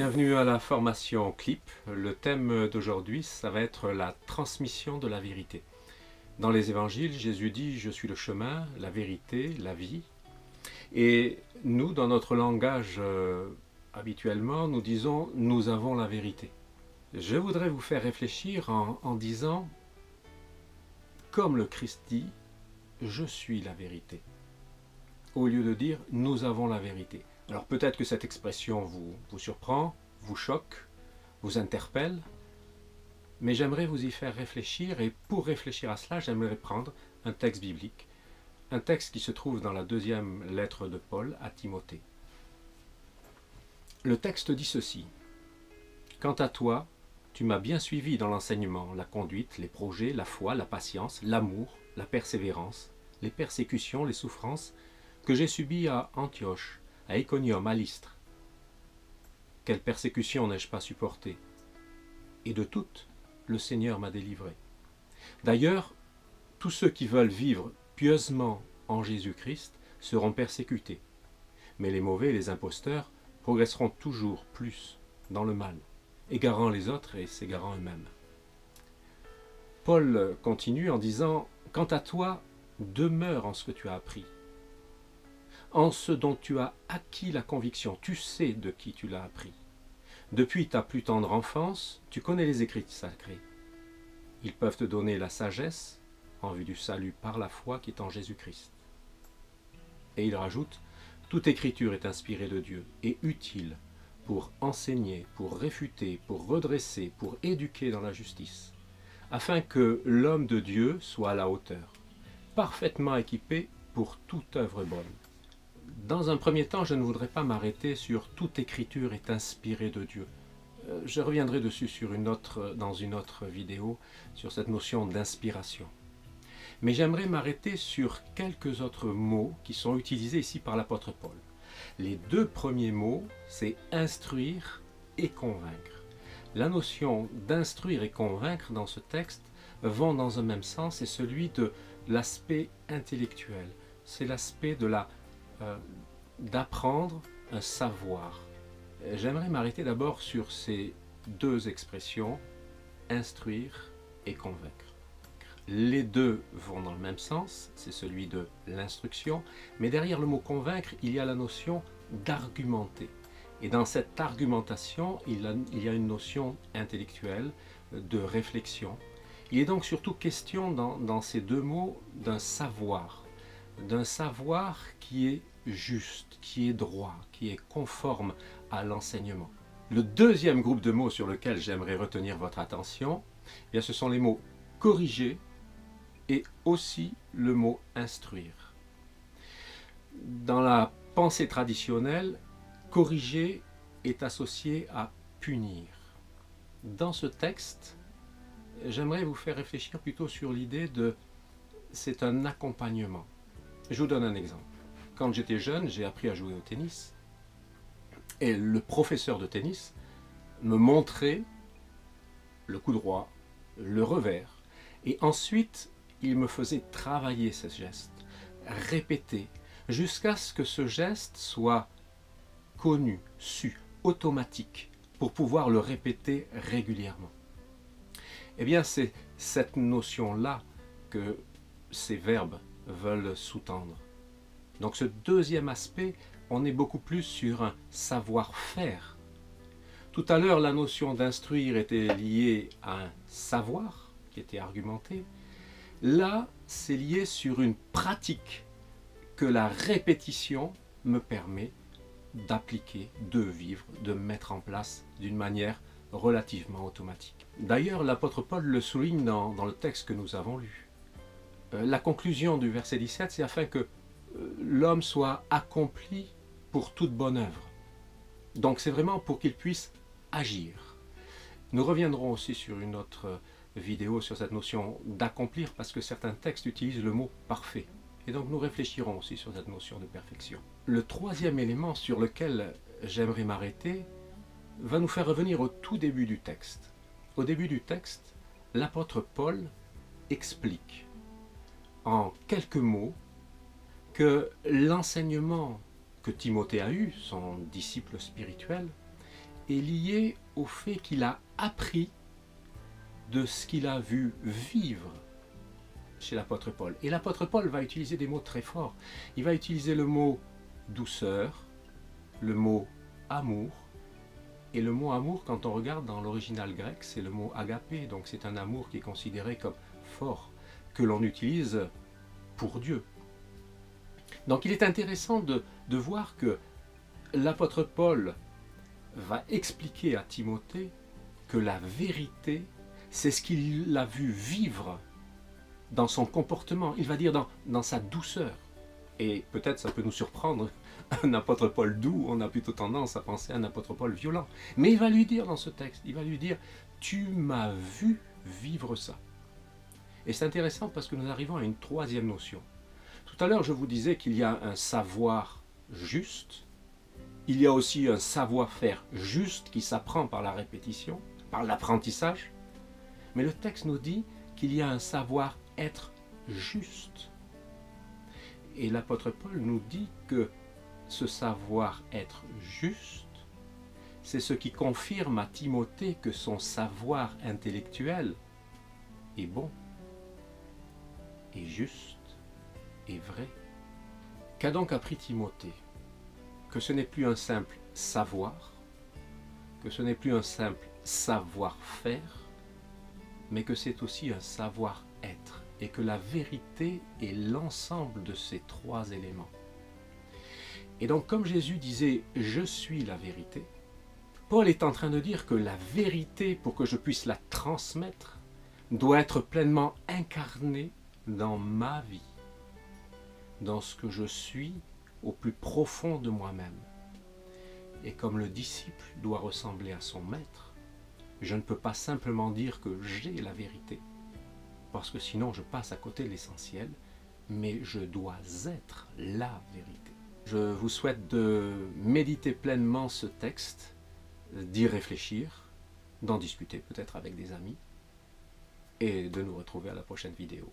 Bienvenue à la formation CLIP. Le thème d'aujourd'hui, ça va être la transmission de la vérité. Dans les évangiles, Jésus dit « Je suis le chemin, la vérité, la vie ». Et nous, dans notre langage habituellement, nous disons « Nous avons la vérité ». Je voudrais vous faire réfléchir en disant, comme le Christ dit « Je suis la vérité », au lieu de dire « Nous avons la vérité ». Alors peut-être que cette expression vous surprend, vous choque, vous interpelle, mais j'aimerais vous y faire réfléchir, et pour réfléchir à cela, j'aimerais prendre un texte biblique, un texte qui se trouve dans la deuxième lettre de Paul à Timothée. Le texte dit ceci: « Quant à toi, tu m'as bien suivi dans l'enseignement, la conduite, les projets, la foi, la patience, l'amour, la persévérance, les persécutions, les souffrances que j'ai subies à Antioche, à Iconium, à Lystre. Quelle persécution n'ai-je pas supportée? Et de toutes, le Seigneur m'a délivré. D'ailleurs, tous ceux qui veulent vivre pieusement en Jésus-Christ seront persécutés, mais les mauvais et les imposteurs progresseront toujours plus dans le mal, égarant les autres et s'égarant eux-mêmes. » Paul continue en disant « Quant à toi, demeure en ce que tu as appris, en ce dont tu as acquis la conviction, tu sais de qui tu l'as appris. Depuis ta plus tendre enfance, tu connais les écrits sacrés. Ils peuvent te donner la sagesse en vue du salut par la foi qui est en Jésus-Christ. » Et il rajoute « Toute écriture est inspirée de Dieu et utile pour enseigner, pour réfuter, pour redresser, pour éduquer dans la justice, afin que l'homme de Dieu soit à la hauteur, parfaitement équipé pour toute œuvre bonne. » Dans un premier temps, je ne voudrais pas m'arrêter sur « toute écriture est inspirée de Dieu ». Je reviendrai dessus dans une autre vidéo sur cette notion d'inspiration. Mais j'aimerais m'arrêter sur quelques autres mots qui sont utilisés ici par l'apôtre Paul. Les deux premiers mots, c'est « instruire » et « convaincre ». La notion d'instruire et convaincre dans ce texte vont dans un même sens, c'est celui de l'aspect intellectuel. C'est l'aspect de d'apprendre un savoir. J'aimerais m'arrêter d'abord sur ces deux expressions, instruire et convaincre. Les deux vont dans le même sens, c'est celui de l'instruction, mais derrière le mot convaincre, il y a la notion d'argumenter. Et dans cette argumentation, il y a une notion intellectuelle, de réflexion. Il est donc surtout question dans ces deux mots d'un savoir qui est juste, qui est droit, qui est conforme à l'enseignement. Le deuxième groupe de mots sur lequel j'aimerais retenir votre attention, eh bien, ce sont les mots corriger et aussi le mot instruire. Dans la pensée traditionnelle, corriger est associé à punir. Dans ce texte, j'aimerais vous faire réfléchir plutôt sur l'idée de c'est un accompagnement. Je vous donne un exemple. Quand j'étais jeune, j'ai appris à jouer au tennis et le professeur de tennis me montrait le coup droit, le revers, et ensuite il me faisait travailler ce geste, répéter, jusqu'à ce que ce geste soit connu, su, automatique, pour pouvoir le répéter régulièrement. Eh bien, c'est cette notion-là que ces verbes veulent sous-tendre. Donc ce deuxième aspect, on est beaucoup plus sur un savoir-faire. Tout à l'heure, la notion d'instruire était liée à un savoir qui était argumenté. Là, c'est lié sur une pratique que la répétition me permet d'appliquer, de vivre, de mettre en place d'une manière relativement automatique. D'ailleurs, l'apôtre Paul le souligne dans le texte que nous avons lu. La conclusion du verset 17, c'est afin que l'homme soit accompli pour toute bonne œuvre. Donc c'est vraiment pour qu'il puisse agir. Nous reviendrons aussi sur une autre vidéo sur cette notion d'accomplir, parce que certains textes utilisent le mot parfait. Et donc nous réfléchirons aussi sur cette notion de perfection. Le troisième élément sur lequel j'aimerais m'arrêter va nous faire revenir au tout début du texte. Au début du texte, l'apôtre Paul explique en quelques mots que l'enseignement que Timothée a eu, son disciple spirituel, est lié au fait qu'il a appris de ce qu'il a vu vivre chez l'apôtre Paul. Et l'apôtre Paul va utiliser des mots très forts. Il va utiliser le mot douceur, le mot amour. Et le mot amour, quand on regarde dans l'original grec, c'est le mot agapé. Donc c'est un amour qui est considéré comme fort, que l'on utilise pour Dieu. Donc il est intéressant de voir que l'apôtre Paul va expliquer à Timothée que la vérité, c'est ce qu'il a vu vivre dans son comportement. Il va dire dans sa douceur. Et peut-être ça peut nous surprendre, un apôtre Paul doux, on a plutôt tendance à penser à un apôtre Paul violent. Mais il va lui dire dans ce texte, il va lui dire, tu m'as vu vivre ça. Et c'est intéressant parce que nous arrivons à une troisième notion. Tout à l'heure, je vous disais qu'il y a un savoir juste, il y a aussi un savoir-faire juste qui s'apprend par la répétition, par l'apprentissage. Mais le texte nous dit qu'il y a un savoir-être juste. Et l'apôtre Paul nous dit que ce savoir-être juste, c'est ce qui confirme à Timothée que son savoir intellectuel est bon, est juste, est vrai. Qu'a donc appris Timothée? Que ce n'est plus un simple savoir, que ce n'est plus un simple savoir-faire, mais que c'est aussi un savoir-être, et que la vérité est l'ensemble de ces trois éléments. Et donc, comme Jésus disait « Je suis la vérité », Paul est en train de dire que la vérité, pour que je puisse la transmettre, doit être pleinement incarnée dans ma vie, dans ce que je suis au plus profond de moi-même. Et comme le disciple doit ressembler à son maître, je ne peux pas simplement dire que j'ai la vérité, parce que sinon je passe à côté de l'essentiel, mais je dois être la vérité. Je vous souhaite de méditer pleinement ce texte, d'y réfléchir, d'en discuter peut-être avec des amis, et de nous retrouver à la prochaine vidéo.